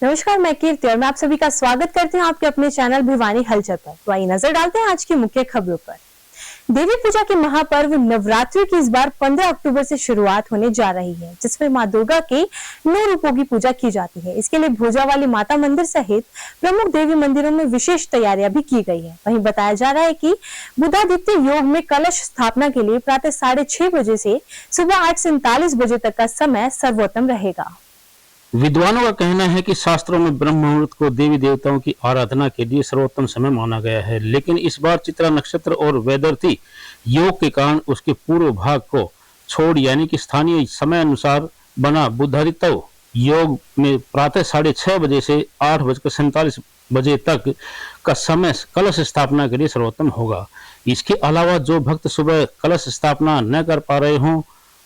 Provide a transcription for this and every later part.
नमस्कार, मैं कीर्ति और मैं आप सभी का स्वागत करती हूँ आपके अपने चैनल भिवानी हलचल पर। तो आइए नजर डालते हैं आज की मुख्य खबरों पर। देवी पूजा के महापर्व नवरात्रि की इस बार 15 अक्टूबर से शुरुआत होने जा रही है, जिसमें मां दुर्गा के 9 रूपों की पूजा की जाती है। इसके लिए भोजावाली माता मंदिर सहित प्रमुख देवी मंदिरों में विशेष तैयारियां भी की गई है। वहीं बताया जा रहा है कि बुधादित्य योग में कलश स्थापना के लिए प्रातः 6:30 बजे से सुबह 8:47 बजे तक का समय सर्वोत्तम रहेगा। विद्वानों का कहना है कि शास्त्रों में ब्रह्म मुहूर्त को देवी देवताओं की आराधना के लिए सर्वोत्तम समय माना गया है, लेकिन इस बार चित्रा नक्षत्र और वैदर्ती योग के कारण उसके पूर्व भाग को छोड़ यानी कि स्थानीय समय अनुसार बना बुधादित्य योग में प्रातः 6:30 बजे से 8:47 बजे तक का समय कलश स्थापना के लिए सर्वोत्तम होगा। इसके अलावा जो भक्त सुबह कलश स्थापना न कर पा रहे हों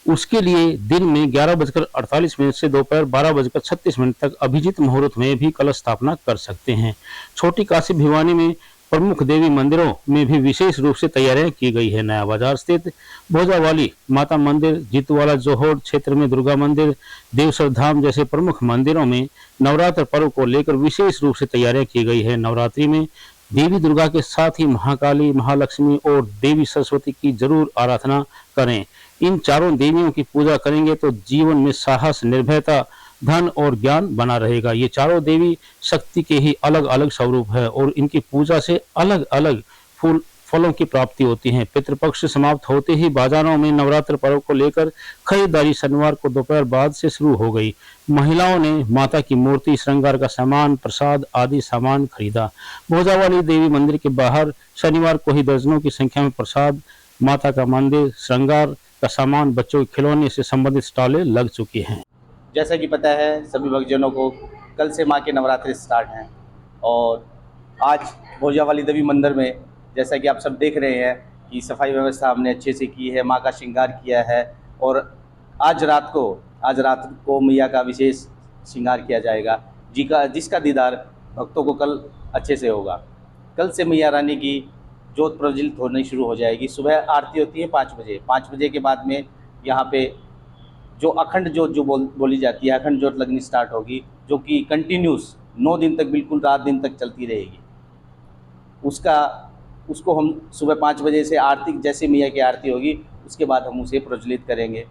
उसके लिए दिन में 11:48 से दोपहर 12:36 तक अभिजीत मुहूर्त में भी कलश स्थापना कर सकते हैं। छोटी काशी भिवानी में प्रमुख देवी मंदिरों में भी विशेष रूप से तैयारियां की गई है। नया बाजार स्थित भोजावाली माता मंदिर, जीतवाला जोहोर क्षेत्र में दुर्गा मंदिर, देवसर धाम जैसे प्रमुख मंदिरों में नवरात्र पर्व को लेकर विशेष रूप से तैयारियां की गई है। नवरात्रि में देवी दुर्गा के साथ ही महाकाली, महालक्ष्मी और देवी सरस्वती की जरूर आराधना करें। इन चारों देवियों की पूजा करेंगे तो जीवन में साहस, निर्भयता, धन और ज्ञान बना रहेगा। ये चारों देवी शक्ति के ही अलग अलग स्वरूप है और इनकी पूजा से अलग अलग फलों की प्राप्ति होती है। पितृपक्ष समाप्त होते ही बाजारों में नवरात्र पर्व को लेकर खरीदारी शनिवार को दोपहर बाद से शुरू हो गई। महिलाओं ने माता की मूर्ति, श्रृंगार का सामान, प्रसाद आदि सामान खरीदा। भोजावाली देवी मंदिर के बाहर शनिवार को ही दर्जनों की संख्या में प्रसाद, माता का मंदिर, श्रृंगार का सामान, बच्चों के खिलौने से संबंधित स्टॉलें लग चुकी हैं। जैसा कि पता है सभी भक्तजनों को, कल से माँ के नवरात्रि स्टार्ट हैं और आज भोजावाली देवी मंदिर में जैसा कि आप सब देख रहे हैं कि सफाई व्यवस्था हमने अच्छे से की है, माँ का श्रृंगार किया है और आज रात को मैया का विशेष श्रृंगार किया जाएगा, जिसका दीदार भक्तों को कल अच्छे से होगा। कल से मैया रानी की ज्योत प्रज्वलित होनी शुरू हो जाएगी। सुबह आरती होती है 5 बजे। 5 बजे के बाद में यहाँ पे जो अखंड ज्योत जो बोली जाती है, अखंड ज्योत लगनी स्टार्ट होगी, जो कि कंटिन्यूस 9 दिन तक, बिल्कुल रात दिन तक चलती रहेगी। उसको हम सुबह 5 बजे से आरती, जैसे मैया की आरती होगी उसके बाद हम उसे प्रज्वलित करेंगे।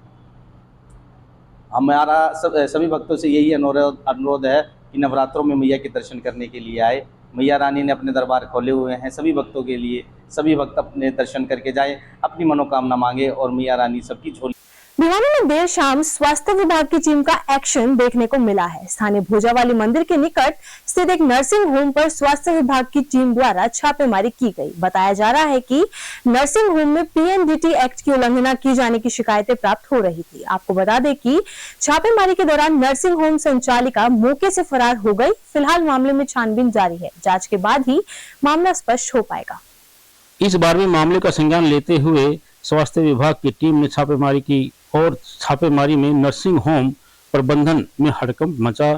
हमारा सभी भक्तों से यही अनुरोध है कि नवरात्रों में मैया के दर्शन करने के लिए आए। मैया रानी ने अपने दरबार खोले हुए हैं सभी भक्तों के लिए। सभी भक्त अपने दर्शन करके जाएं, अपनी मनोकामना मांगे और मैया रानी सबकी झोली। भिवानी में देर शाम स्वास्थ्य विभाग की टीम का एक्शन देखने को मिला है। स्थानीय भोजावाली मंदिर के निकट स्थित एक नर्सिंग होम पर स्वास्थ्य विभाग की टीम द्वारा छापेमारी की गई। बताया जा रहा है कि नर्सिंग होम में पीएनडीटी एक्ट की उल्लंघना की जाने की शिकायतें प्राप्त हो रही थी। आपको बता दें कि छापेमारी के दौरान नर्सिंग होम संचालिका मौके से फरार हो गई। फिलहाल मामले में छानबीन जारी है। जांच के बाद ही मामला स्पष्ट हो पाएगा। इस बार भी मामले का संज्ञान लेते हुए स्वास्थ्य विभाग की टीम ने छापेमारी की और छापेमारी में नर्सिंग होम प्रबंधन में हड़कंप मचा।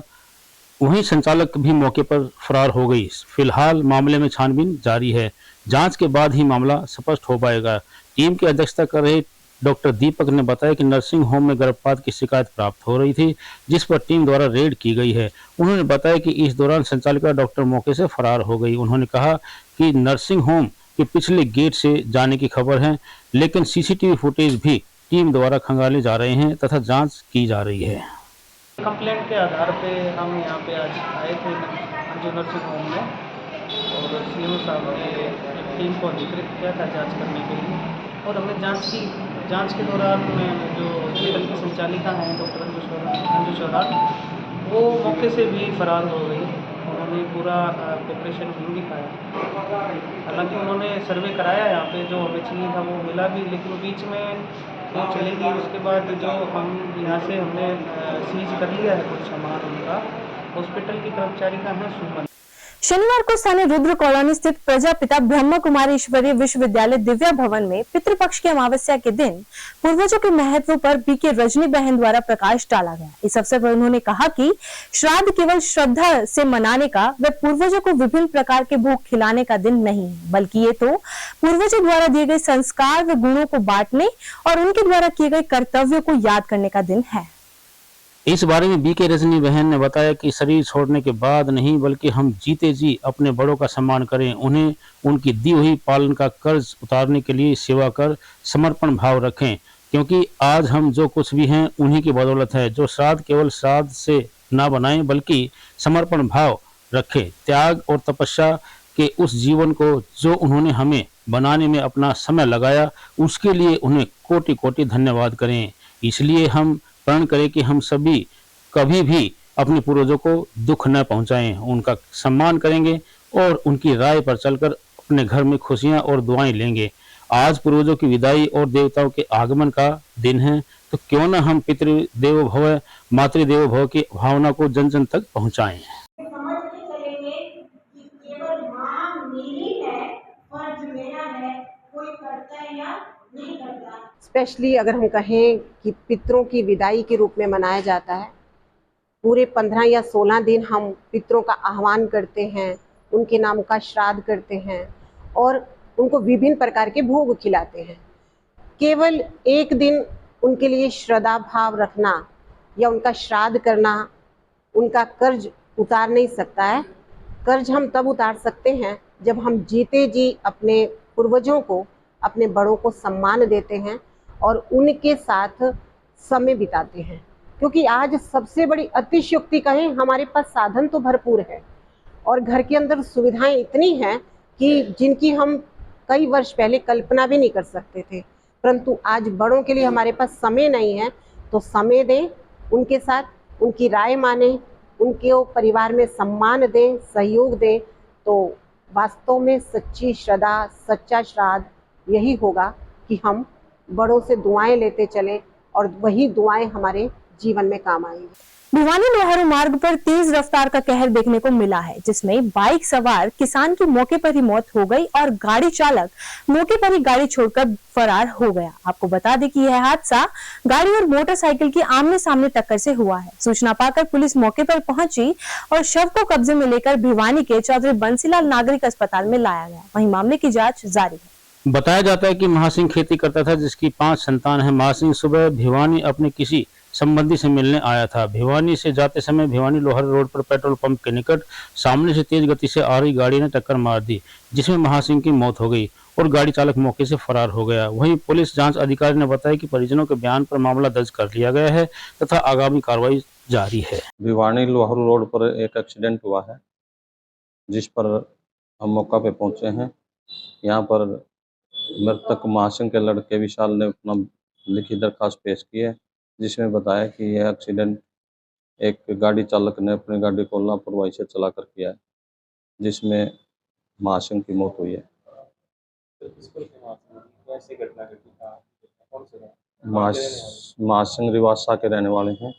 वहीं संचालक भी मौके पर फरार हो गई। फिलहाल मामले में छानबीन जारी है। जांच के बाद ही मामला स्पष्ट हो पाएगा। टीम की अध्यक्षता कर रहे डॉक्टर दीपक ने बताया कि नर्सिंग होम में गर्भपात की शिकायत प्राप्त हो रही थी, जिस पर टीम द्वारा रेड की गई है। उन्होंने बताया कि इस दौरान संचालिका डॉक्टर मौके से फरार हो गई। उन्होंने कहा कि नर्सिंग होम के पिछले गेट से जाने की खबर है, लेकिन सीसीटीवी फुटेज भी टीम द्वारा खंगाले जा रहे हैं तथा जांच की जा रही है। कंप्लेंट के आधार पे हम यहाँ पे आज आए थे अंजू नर्सिंग होम में और सीएमओ साहब ने टीम को अधिकृत किया था जांच करने के लिए और हमने जांच की। जांच के दौरान जो हॉस्पिटल की संचालिका हैं डॉक्टर अंजू चौहान, वो मौके से भी फरार हो गई। उन्होंने पूरा कोऑपरेशन नहीं दिखाया। हालांकि उन्होंने सर्वे कराया यहाँ पे, जो हमें चाहिए था वो मिला भी, लेकिन बीच में वो चली गई। उसके बाद जो हम यहाँ से हमने सीज कर लिया है कुछ सामान उनका। हॉस्पिटल की कर्मचारी का है सुमन। शनिवार को स्थानीय रुद्र कॉलोनी स्थित प्रजापिता ब्रह्म कुमारी ईश्वरीय विश्वविद्यालय दिव्या भवन में पितृपक्ष की अमावस्या के दिन पूर्वजों के महत्व पर बीके रजनी बहन द्वारा प्रकाश डाला गया। इस अवसर पर उन्होंने कहा कि श्राद्ध केवल श्रद्धा से मनाने का व पूर्वजों को विभिन्न प्रकार के भोग खिलाने का दिन नहीं है, बल्कि ये तो पूर्वजों द्वारा दिए गए संस्कार व गुणों को बांटने और उनके द्वारा किए गए कर्तव्यों को याद करने का दिन है। इस बारे में बीके रजनी बहन ने बताया कि शरीर छोड़ने के बाद नहीं बल्कि हम जीते जी अपने बड़ों का सम्मान करें, उन्हें उनकी दी हुई पालन का कर्ज उतारने के लिए सेवा कर समर्पण भाव रखें, क्योंकि आज हम जो कुछ भी हैं उन्हीं की बदौलत है। जो श्राद्ध केवल श्राद्ध से ना बनाएं बल्कि समर्पण भाव रखें, त्याग और तपस्या के उस जीवन को जो उन्होंने हमें बनाने में अपना समय लगाया, उसके लिए उन्हें कोटि कोटि धन्यवाद करें। इसलिए हम प्रण करें कि हम सभी कभी भी अपने पूर्वजों को दुख न पहुंचाएं, उनका सम्मान करेंगे और उनकी राय पर चलकर अपने घर में खुशियां और दुआएं लेंगे। आज पूर्वजों की विदाई और देवताओं के आगमन का दिन है, तो क्यों न हम पितृदेवो भव मातृदेवो भव की भावना को जन जन तक पहुंचाएं। समझ के चलेंगे कि केवल माँ मेरी है, फर्ज मेरा है, कोई करता है या नहीं करता। स्पेशली अगर हम कहें कि पितरों की विदाई के रूप में मनाया जाता है, पूरे 15 या 16 दिन हम पितरों का आह्वान करते हैं, उनके नाम का श्राद्ध करते हैं और उनको विभिन्न प्रकार के भोग खिलाते हैं। केवल एक दिन उनके लिए श्रद्धा भाव रखना या उनका श्राद्ध करना उनका कर्ज उतार नहीं सकता है। कर्ज हम तब उतार सकते हैं जब हम जीते जी अपने पूर्वजों को, अपने बड़ों को सम्मान देते हैं और उनके साथ समय बिताते हैं। क्योंकि आज सबसे बड़ी अतिशयोक्ति कहें, हमारे पास साधन तो भरपूर है और घर के अंदर सुविधाएं इतनी हैं कि जिनकी हम कई वर्ष पहले कल्पना भी नहीं कर सकते थे, परंतु आज बड़ों के लिए हमारे पास समय नहीं है। तो समय दें, उनके साथ उनकी राय माने, उनके परिवार में सम्मान दें, सहयोग दें, तो वास्तव में सच्ची श्रद्धा, सच्चा श्राद्ध यही होगा कि हम बड़ों से दुआएं लेते चलें और वही दुआएं हमारे जीवन में काम आएंगी। भिवानी लोहारू मार्ग पर तेज रफ्तार का कहर देखने को मिला है, जिसमें बाइक सवार किसान की मौके पर ही मौत हो गई और गाड़ी चालक मौके पर ही गाड़ी छोड़कर फरार हो गया। आपको बता दें कि यह हादसा गाड़ी और मोटरसाइकिल की आमने सामने टक्कर से हुआ है। सूचना पाकर पुलिस मौके पर पहुंची और शव को कब्जे में लेकर भिवानी के चौधरी बंसीलाल नागरिक अस्पताल में लाया गया। वहीं मामले की जाँच जारी है। बताया जाता है कि महासिंह खेती करता था, जिसकी 5 संतान है। महासिंह सुबह भिवानी अपने किसी संबंधी से मिलने आया था। भिवानी से जाते समय भिवानी लोहर रोड पर पेट्रोल पंप के निकट सामने से तेज गति से आ रही गाड़ी ने टक्कर मार दी, जिसमें महासिंह की मौत हो गई और गाड़ी चालक मौके से फरार हो गया। वहीं पुलिस जांच अधिकारी ने बताया कि परिजनों के बयान पर मामला दर्ज कर लिया गया है तथा आगामी कार्रवाई जारी है। भिवानी लोहर रोड पर एक एक्सीडेंट हुआ है, जिस पर हम मौका पे पहुंचे हैं। यहाँ पर मृतक महासिंह के लड़के विशाल ने अपना लिखित दरखास्त पेश की है, जिसमें बताया कि यह एक्सीडेंट एक गाड़ी चालक ने अपनी गाड़ी को लापरवाही से चलाकर किया है, जिसमें महासिंह की मौत हुई है। महासिंह रिवासा के रहने वाले हैं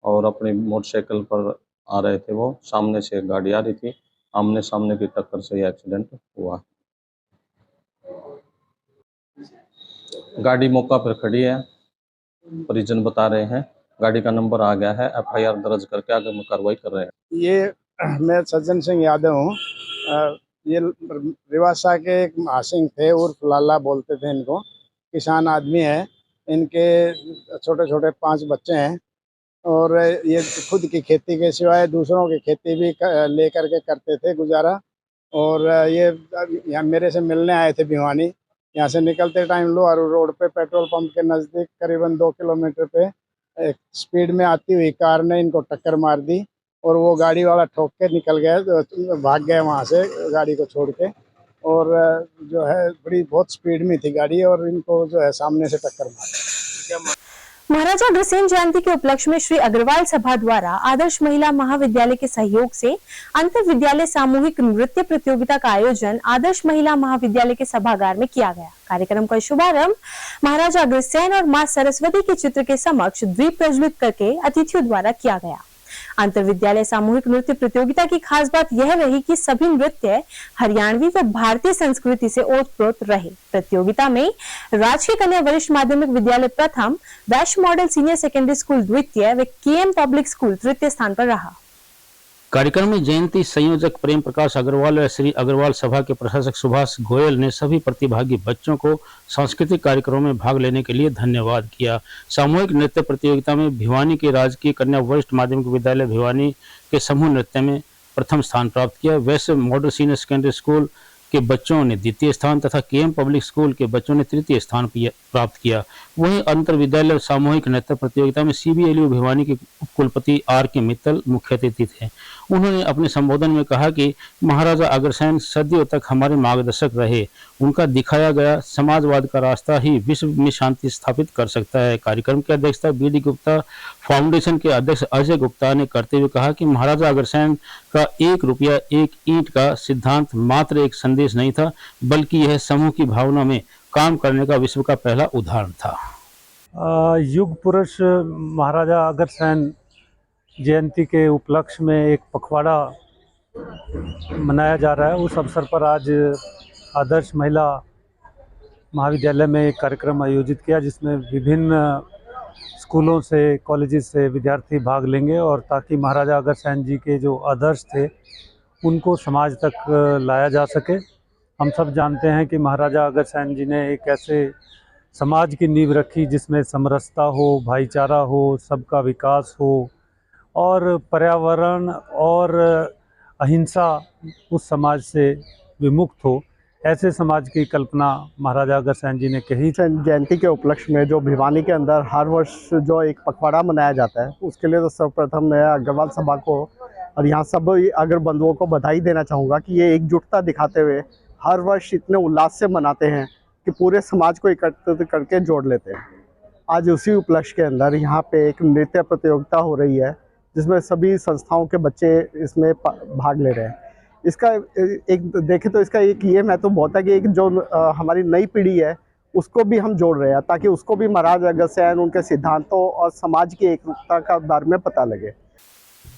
और अपनी मोटरसाइकिल पर आ रहे थे। वो सामने से एक गाड़ी आ रही थी, आमने सामने की टक्कर से यह एक्सीडेंट हुआ। गाड़ी मौका पर खड़ी है, परिजन बता रहे हैं गाड़ी का नंबर आ गया है, FIR दर्ज करके आगे में कार्रवाई कर रहे हैं। ये मैं सज्जन सिंह यादव हूँ। ये रिवासा के एक महासिंह थे, उर्फ लाला बोलते थे इनको। किसान आदमी है, इनके छोटे छोटे 5 बच्चे हैं और ये खुद की खेती के सिवाय दूसरों की खेती भी लेकर के करते थे गुजारा। और ये यहाँ मेरे से मिलने आए थे भिवानी। यहाँ से निकलते टाइम लोहारू रोड पे पेट्रोल पंप के नज़दीक करीबन 2 किलोमीटर पे एक स्पीड में आती हुई कार ने इनको टक्कर मार दी और वो गाड़ी वाला ठोक के निकल गया, भाग गए वहाँ से गाड़ी को छोड़ के। और जो है बहुत स्पीड में थी गाड़ी और इनको जो है सामने से टक्कर मारी। महाराजा अग्रसेन जयंती के उपलक्ष्य में श्री अग्रवाल सभा द्वारा आदर्श महिला महाविद्यालय के सहयोग से अंतर विद्यालय सामूहिक नृत्य प्रतियोगिता का आयोजन आदर्श महिला महाविद्यालय के सभागार में किया गया। कार्यक्रम का शुभारंभ महाराजा अग्रसेन और मां सरस्वती के चित्र के समक्ष दीप प्रज्वलित करके अतिथियों द्वारा किया गया। अंतर विद्यालय सामूहिक नृत्य प्रतियोगिता की खास बात यह रही कि सभी नृत्य हरियाणवी व भारतीय संस्कृति से ओतप्रोत रहे। प्रतियोगिता में राजकीय कन्या वरिष्ठ माध्यमिक विद्यालय प्रथम, वैश्य मॉडल सीनियर सेकेंडरी स्कूल द्वितीय व KM पब्लिक स्कूल तृतीय स्थान पर रहा। कार्यक्रम में जयंती संयोजक प्रेम प्रकाश अग्रवाल व श्री अग्रवाल सभा के प्रशासक सुभाष गोयल ने सभी प्रतिभागी बच्चों को सांस्कृतिक कार्यक्रमों में भाग लेने के लिए धन्यवाद किया। सामूहिक नृत्य प्रतियोगिता में भिवानी के राजकीय कन्या वरिष्ठ माध्यमिक विद्यालय भिवानी के समूह नृत्य में प्रथम स्थान प्राप्त किया। वैसे मॉडल सीनियर सेकेंडरी स्कूल के बच्चों ने द्वितीय स्थान तथा केएम पब्लिक स्कूल के बच्चों ने तृतीय स्थान प्राप्त किया। वहीं अंतर विद्यालय सामूहिक नृत्य प्रतियोगिता में सीबीएलयू भिवानी के कुलपति आर के मित्तल मुख्य अतिथि थे। उन्होंने अपने संबोधन में कहा कि महाराजा अग्रसेन सदियों तक हमारे मार्गदर्शक रहे। उनका दिखाया गया समाजवाद का रास्ता ही विश्व में शांति स्थापित कर सकता है। कार्यक्रम की अध्यक्षता बीडी गुप्ता फाउंडेशन के अध्यक्ष अजय गुप्ता ने करते हुए कहा कि महाराजा अग्रसेन का 1 रुपया 1 ईंट का सिद्धांत मात्र एक संदेश नहीं था, बल्कि यह समूह की भावना में काम करने का विश्व का पहला उदाहरण था। युग पुरुष महाराजा अग्रसेन जयंती के उपलक्ष्य में एक पखवाड़ा मनाया जा रहा है। उस अवसर पर आज आदर्श महिला महाविद्यालय में एक कार्यक्रम आयोजित किया, जिसमें विभिन्न स्कूलों से, कॉलेजेस से विद्यार्थी भाग लेंगे और ताकि महाराजा अग्रसेन जी के जो आदर्श थे उनको समाज तक लाया जा सके। हम सब जानते हैं कि महाराजा अग्रसेन जी ने एक ऐसे समाज की नींव रखी जिसमें समरसता हो, भाईचारा हो, सबका विकास हो और पर्यावरण और अहिंसा उस समाज से विमुक्त हो। ऐसे समाज की कल्पना महाराजा अग्रसेन जी ने कही। जयंती के उपलक्ष्य में जो भिवानी के अंदर हर वर्ष जो एक पखवाड़ा मनाया जाता है, उसके लिए तो सर्वप्रथम मैं अग्रवाल सभा को और यहाँ सब अगर बंधुओं को बधाई देना चाहूँगा कि ये एकजुटता दिखाते हुए हर वर्ष इतने उल्लास से मनाते हैं कि पूरे समाज को एकत्रित करके जोड़ लेते हैं। आज उसी उपलक्ष्य के अंदर यहाँ पे एक नृत्य प्रतियोगिता हो रही है, जिसमें सभी संस्थाओं के बच्चे इसमें भाग ले रहे हैं। इसका एक देखें तो इसका एक ये महत्व बहुत है कि एक जो हमारी नई पीढ़ी है उसको भी हम जोड़ रहे हैं, ताकि उसको भी महाराजा अग्रसेन, उनके सिद्धांतों और समाज की एकता का बारे में पता लगे।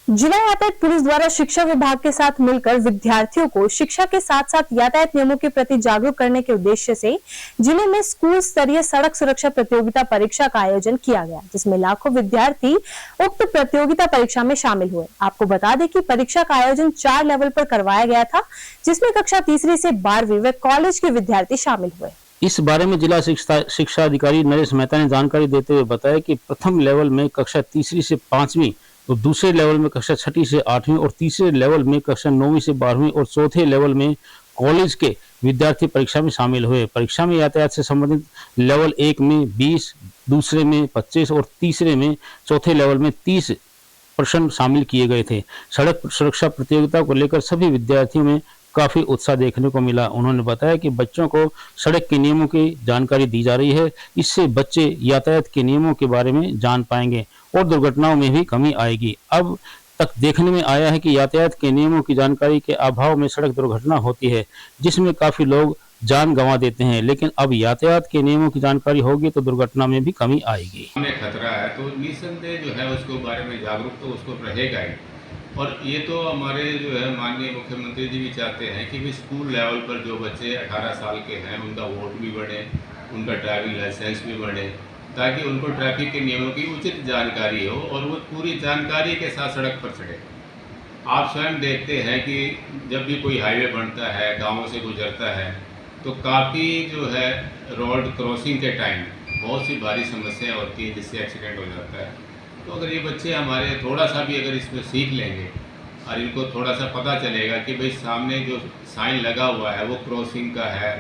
जिला यातायात पुलिस द्वारा शिक्षा विभाग के साथ मिलकर विद्यार्थियों को शिक्षा के साथ साथ यातायात नियमों के प्रति जागरूक करने के उद्देश्य से जिले में स्कूल स्तरीय सड़क सुरक्षा प्रतियोगिता परीक्षा का आयोजन किया गया, जिसमें लाखों विद्यार्थी उक्त प्रतियोगिता परीक्षा में शामिल हुए। आपको बता दें कि परीक्षा का आयोजन 4 लेवल पर करवाया गया था, जिसमें कक्षा 3री से 12वीं व कॉलेज के विद्यार्थी शामिल हुए। इस बारे में जिला शिक्षा अधिकारी नरेश मेहता ने जानकारी देते हुए बताया कि प्रथम लेवल में कक्षा 3री से 5वीं, तो दूसरे लेवल में कक्षा 6ठी से 8वीं और तीसरे लेवल में कक्षा 9वीं से 12वीं और चौथे लेवल में कॉलेज के विद्यार्थी परीक्षा में शामिल हुए। परीक्षा में यातायात से संबंधित लेवल 1 में 20, दूसरे में 25 और तीसरे में चौथे लेवल में 30 प्रश्न शामिल किए गए थे। सड़क सुरक्षा प्रतियोगिता को लेकर सभी विद्यार्थियों में काफी उत्साह देखने को मिला। उन्होंने बताया कि बच्चों को सड़क के नियमों की जानकारी दी जा रही है, इससे बच्चे यातायात के नियमों के बारे में जान पाएंगे और दुर्घटनाओं में भी कमी आएगी। अब तक देखने में आया है कि यातायात के नियमों की जानकारी के अभाव में सड़क दुर्घटना होती है, जिसमें काफी लोग जान गंवा देते हैं, लेकिन अब यातायात के नियमों की जानकारी होगी तो दुर्घटना में भी कमी आएगी। हमें खतरा है तो निसंदेह जो है उसके बारे में जागरूक तो उसको रहेगा ही। और ये तो हमारे जो है माननीय मुख्यमंत्री जी भी चाहते हैं कि भी स्कूल लेवल पर जो बच्चे 18 साल के हैं उनका वोट भी बढ़े, उनका ड्राइविंग लाइसेंस भी बढ़े, ताकि उनको ट्रैफिक के नियमों की उचित जानकारी हो और वो पूरी जानकारी के साथ सड़क पर चढ़े। आप स्वयं देखते हैं कि जब भी कोई हाईवे बनता है, गाँव से गुजरता है, तो काफ़ी जो है रोड क्रॉसिंग के टाइम बहुत सी भारी समस्याएं होती हैं जिससे एक्सीडेंट हो जाता है। तो अगर ये बच्चे हमारे थोड़ा सा भी अगर इसमें सीख लेंगे और इनको थोड़ा सा पता चलेगा कि भाई सामने जो साइन लगा हुआ है वो क्रॉसिंग का है,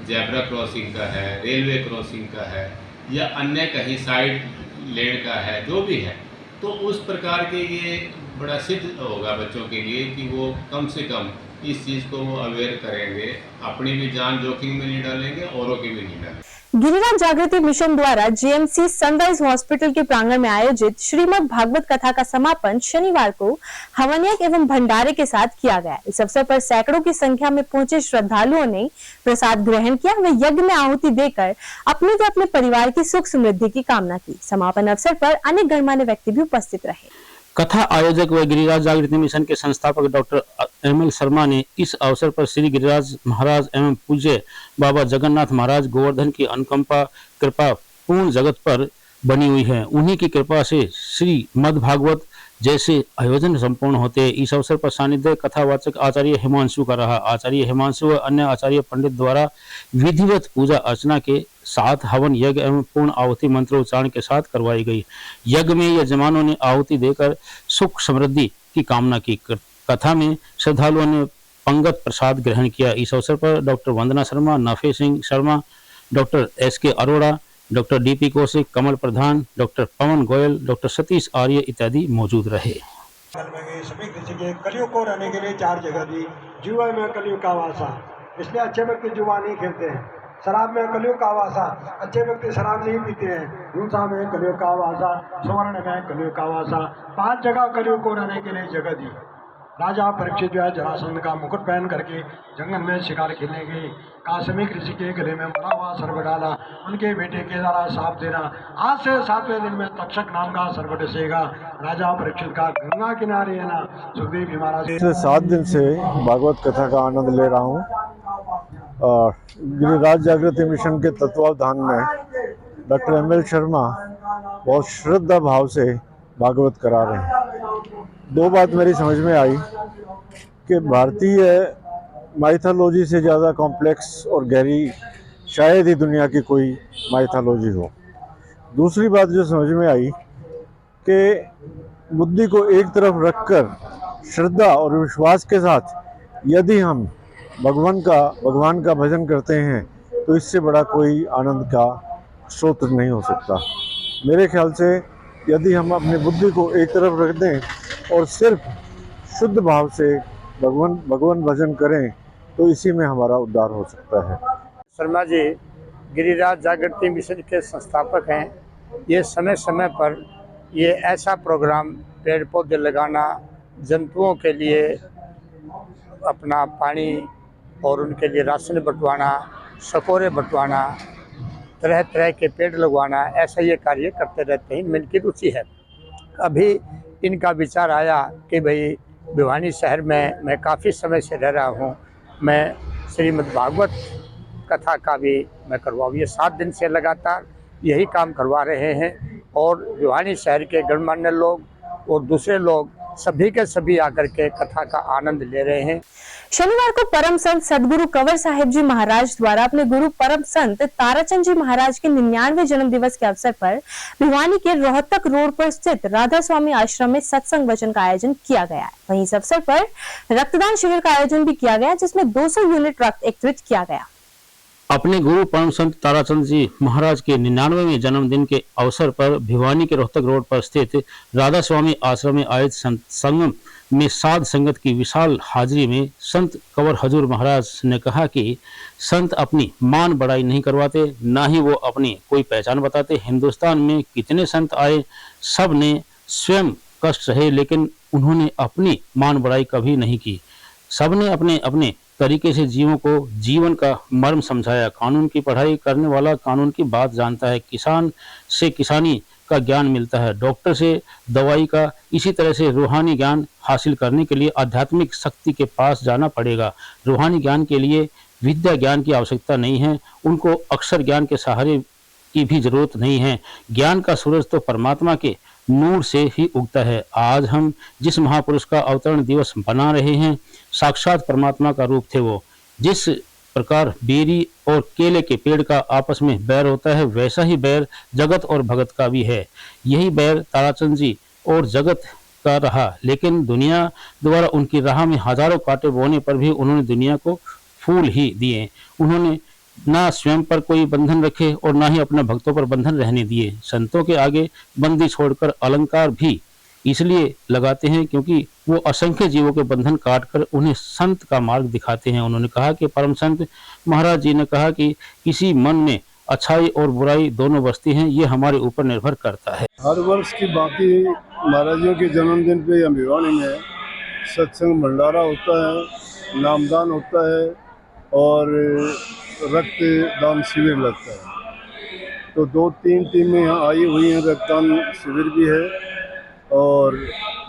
जेब्रा क्रॉसिंग का है, रेलवे क्रॉसिंग का है या अन्य कहीं साइड लेन का है, जो भी है, तो उस प्रकार के ये बड़ा सिद्ध होगा बच्चों के लिए कि वो कम से कम इस चीज़ को वो अवेयर करेंगे, अपनी भी जान जोखिम में नहीं डालेंगे, औरों की भी नहीं डालेंगे। गिरिराज जागृति मिशन द्वारा जीएमसी सनराइज हॉस्पिटल के प्रांगण में आयोजित श्रीमद् भागवत कथा का समापन शनिवार को हवन यज्ञ एवं भंडारे के साथ किया गया। इस अवसर पर सैकड़ों की संख्या में पहुंचे श्रद्धालुओं ने प्रसाद ग्रहण किया व यज्ञ में आहुति देकर अपने व अपने परिवार की सुख समृद्धि की कामना की। समापन अवसर पर अनेक गणमान्य व्यक्ति भी उपस्थित रहे। कथा आयोजक व गिरिराज जागृति मिशन के संस्थापक डॉक्टर एमएल शर्मा ने इस अवसर पर श्री गिरिराज महाराज एवं पूज्य बाबा जगन्नाथ महाराज गोवर्धन की अनुकंपा कृपा पूर्ण जगत पर बनी हुई है, उन्हीं की कृपा से श्री मद् भागवत जैसे आयोजन संपूर्ण होते। इस अवसर पर सानिध्य कथावाचक आचार्य हिमांशु का रहा। आचार्य हिमांशु व अन्य आचार्य पंडित द्वारा विधिवत पूजा अर्चना के साथ हवन यज्ञ एवं पूर्ण आहुति मंत्रोच्चारण के साथ करवाई गई। यज्ञ में यजमानों ने आहुति देकर सुख समृद्धि की कामना की। कथा में श्रद्धालुओं ने पंगत प्रसाद ग्रहण किया। इस अवसर पर doctor Vandana Sharma, Nafe Singh Sharma, doctor SK Arora, doctor DP Kaushik, Kamal Pradhan, doctor Pawan Goyal, doctor Satish Arya इत्यादि मौजूद रहे। कलयुग को रहने के लिए 4 जगह दी। जुआ में कलयुग का वासा, इसलिए अच्छे व्यक्ति जुआ नहीं खेलते हैं। शराब में कलयुग का वासा, अच्छे व्यक्ति शराब नहीं पीते हैं। हिंसा में कलयुग का वासा, स्वर्ण में कलयुग का वासा। 5 जगह कलयुग को रहने के लिए जगह दी। राजा परीक्षित जो है जरासंध का मुकुट पहन करके जंगल में शिकार खेलने गए। काश्मीर ऋषि के गले में मरा हुआ सर्प डाला, उनके बेटे के द्वारा साफ देना। आज से 7वें दिन में तक्षक नाम का सर्प डसेगा। राजा परीक्षित का गंगा किनारे है ना सुखदेव जी महाराज। पिछले 7 दिन से भागवत कथा का आनंद ले रहा हूँ। गिरिराज जागृति मिशन के तत्वावधान में डॉक्टर ML शर्मा बहुत श्रद्धा भाव से भागवत करा रहे हैं। 2 बात मेरी समझ में आई कि भारतीय माइथोलॉजी से ज़्यादा कॉम्प्लेक्स और गहरी शायद ही दुनिया की कोई माइथोलॉजी हो। दूसरी बात जो समझ में आई कि बुद्धि को एक तरफ रखकर श्रद्धा और विश्वास के साथ यदि हम भगवान का भजन करते हैं तो इससे बड़ा कोई आनंद का स्रोत नहीं हो सकता। मेरे ख्याल से यदि हम अपनी बुद्धि को एक तरफ रख दें और सिर्फ शुद्ध भाव से भगवान भजन करें तो इसी में हमारा उद्धार हो सकता है। शर्मा जी गिरिराज जागृति मिशन के संस्थापक हैं। ये समय समय पर ये ऐसा प्रोग्राम पेड़ पौधे लगाना, जंतुओं के लिए अपना पानी और उनके लिए राशन बंटवाना, सकोरे बंटवाना, तरह तरह के पेड़ लगवाना, ऐसा ये कार्य करते रहते हैं। इनमें इनकी रुचि है। अभी इनका विचार आया कि भाई भिवानी शहर में मैं काफ़ी समय से रह रहा हूँ, मैं श्रीमद् भागवत कथा का भी मैं करवाऊँ। ये 7 दिन से लगातार यही काम करवा रहे हैं और भिवानी शहर के गणमान्य लोग और दूसरे लोग सभी के सभी आकर के कथा का आनंद ले रहे हैं। शनिवार को परम संत सदगुरु कंवर साहिब जी महाराज द्वारा अपने गुरु परम संत ताराचंद जी महाराज के 99वें जन्म दिवस के अवसर पर भिवानी के रोहतक रोड पर स्थित राधा स्वामी आश्रम में सत्संग वचन का आयोजन किया गया है। वहीं इस अवसर पर रक्तदान शिविर का आयोजन भी किया गया, जिसमें 200 यूनिट रक्त एकत्रित किया गया। अपने गुरु परम संत ताराचंद जी महाराज के 99वें जन्मदिन के अवसर पर भिवानी के रोहतक रोड पर स्थित राधा स्वामी आश्रम में आयोजित संगम में साध संगत की विशाल हाजिरी में संत कंवर हजूर महाराज ने कहा कि संत अपनी मान बढ़ाई नहीं करवाते, ना ही वो अपनी कोई पहचान बताते। हिंदुस्तान में कितने संत आए, सब ने स्वयं कष्ट सहे, लेकिन उन्होंने अपनी मान बढ़ाई कभी नहीं की। सब ने अपने अपने तरीके से जीवों को जीवन का मर्म समझाया। कानून की पढ़ाई करने वाला कानून की बात जानता है, किसान से किसानी का ज्ञान मिलता है, डॉक्टर से दवाई का। इसी तरह से रूहानी ज्ञान हासिल करने के लिए आध्यात्मिक शक्ति के पास जाना पड़ेगा। रूहानी ज्ञान के लिए विद्या ज्ञान की आवश्यकता नहीं है, उनको अक्षर ज्ञान के सहारे की भी जरूरत नहीं है। ज्ञान का सूरज तो परमात्मा के नूर से ही उगता है। आज हम जिस महापुरुष का अवतरण दिवस बना रहे हैं, साक्षात परमात्मा का रूप थे वो। जिस प्रकार बेरी और केले के पेड़ का आपस में बैर होता है, वैसा ही बैर जगत और भगत का भी है। यही बैर ताराचंद जी और जगत का रहा, लेकिन दुनिया द्वारा उनकी राह में हजारों कांटे बोने पर भी उन्होंने दुनिया को फूल ही दिए। उन्होंने ना स्वयं पर कोई बंधन रखे और ना ही अपने भक्तों पर बंधन रहने दिए। संतों के आगे बंदी छोड़कर अलंकार भी इसलिए लगाते हैं क्योंकि वो असंख्य जीवों के बंधन काटकर उन्हें संत का मार्ग दिखाते हैं। उन्होंने कहा कि परम संत महाराज जी ने कहा कि किसी मन में अच्छाई और बुराई दोनों बसती हैं, ये हमारे ऊपर निर्भर करता है। हर वर्ष की बाकी महाराजों के जन्मदिन पे यहाँ भिवानी में सत्संग भंडारा होता है, नामदान होता है और रक्तदान शिविर लगता है। तो 2-3 टीमें यहाँ आई हुई हैं, रक्तदान शिविर भी है और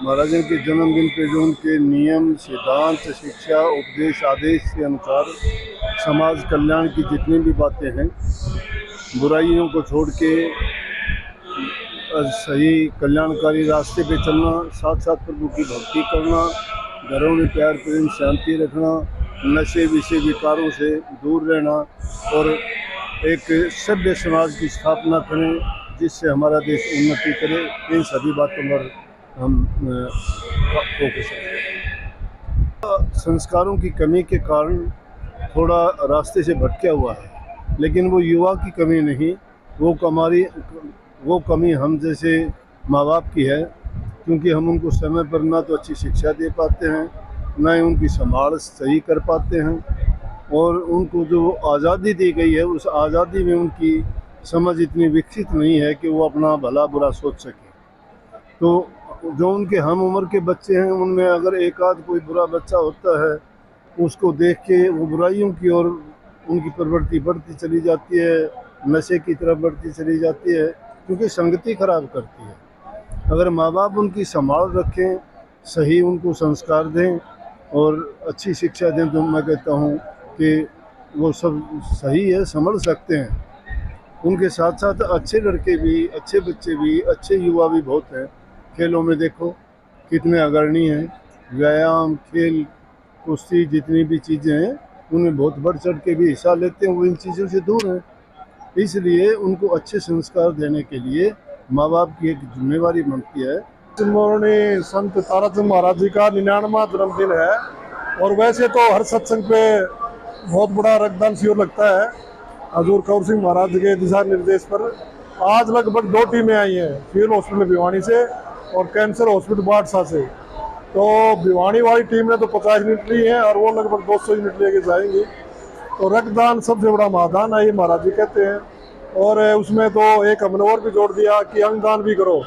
महाराजन के जन्मदिन पे जो उनके नियम, सिद्धांत, शिक्षा, उपदेश, आदेश के अनुसार समाज कल्याण की जितनी भी बातें हैं, बुराइयों को छोड़ के सही कल्याणकारी रास्ते पे चलना, साथ साथ प्रभु की भक्ति करना, घरों में प्यार प्रेम शांति रखना, नशे विषय विकारों से दूर रहना और एक सभ्य समाज की स्थापना करें जिससे हमारा देश उन्नति करे। इन सभी बातों पर हम फोकस करें। संस्कारों की कमी के कारण थोड़ा रास्ते से भटका हुआ है, लेकिन वो युवा की कमी नहीं, वो कमी हम जैसे माँ बाप की है, क्योंकि हम उनको समय पर ना तो अच्छी शिक्षा दे पाते हैं, ना ही उनकी संभाल सही कर पाते हैं, और उनको जो आज़ादी दी गई है उस आज़ादी में उनकी समझ इतनी विकसित नहीं है कि वो अपना भला बुरा सोच सके। तो जो उनके हम उम्र के बच्चे हैं उनमें अगर एक आध कोई बुरा बच्चा होता है, उसको देख के वो बुराइयों की ओर उनकी प्रवृत्ति बढ़ती चली जाती है, नशे की तरफ बढ़ती चली जाती है, क्योंकि संगति खराब करती है। अगर माँ बाप उनकी संभाल रखें, सही उनको संस्कार दें और अच्छी शिक्षा दें, तो मैं कहता हूँ कि वो सब सही है, संभल सकते हैं। उनके साथ साथ अच्छे लड़के भी, अच्छे बच्चे भी, अच्छे युवा भी बहुत हैं। खेलों में देखो कितने अग्रणी हैं, व्यायाम, खेल, कुश्ती, जितनी भी चीज़ें हैं उनमें बहुत बढ़ चढ़ के भी हिस्सा लेते हैं। वो इन चीज़ों से दूर हैं, इसलिए उनको अच्छे संस्कार देने के लिए माँ बाप की एक जिम्मेवारी बनती है। चिन्मोरणी संत ताराचंद महाराज जी का 99वां जन्मदिन है और वैसे तो हर सत्संग पे बहुत बड़ा रक्तदान शिविर लगता है। हजूर कौर सिंह महाराज के दिशा निर्देश पर आज लगभग 2 टीमें आई हैं, सिविल हॉस्पिटल भिवानी से और कैंसर हॉस्पिटल बादशाह से। तो भिवानी वाली टीम ने तो 50 यूनिट ली है और वो लगभग 200 यूनिट लेके जाएंगी। तो रक्तदान सबसे बड़ा महादान है, ये महाराज जी कहते हैं। और उसमें तो एक हमने और भी जोड़ दिया कि अंगदान भी करो,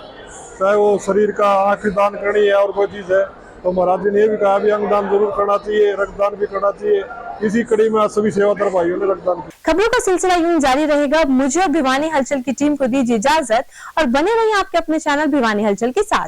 चाहे वो शरीर का आखिरी दान करनी है और कोई चीज़ है, तो महाराज जी ने ये भी कहा भी अंगदान जरूर करना चाहिए, रक्तदान भी करना चाहिए। इसी कड़ी में आज सभी सेवादार भाइयों ने रक्तदान किया। खबरों का सिलसिला यूं जारी रहेगा। मुझे और भिवानी हलचल की टीम को दीजिए इजाजत और बने रहिए आपके अपने चैनल भिवानी हलचल के साथ।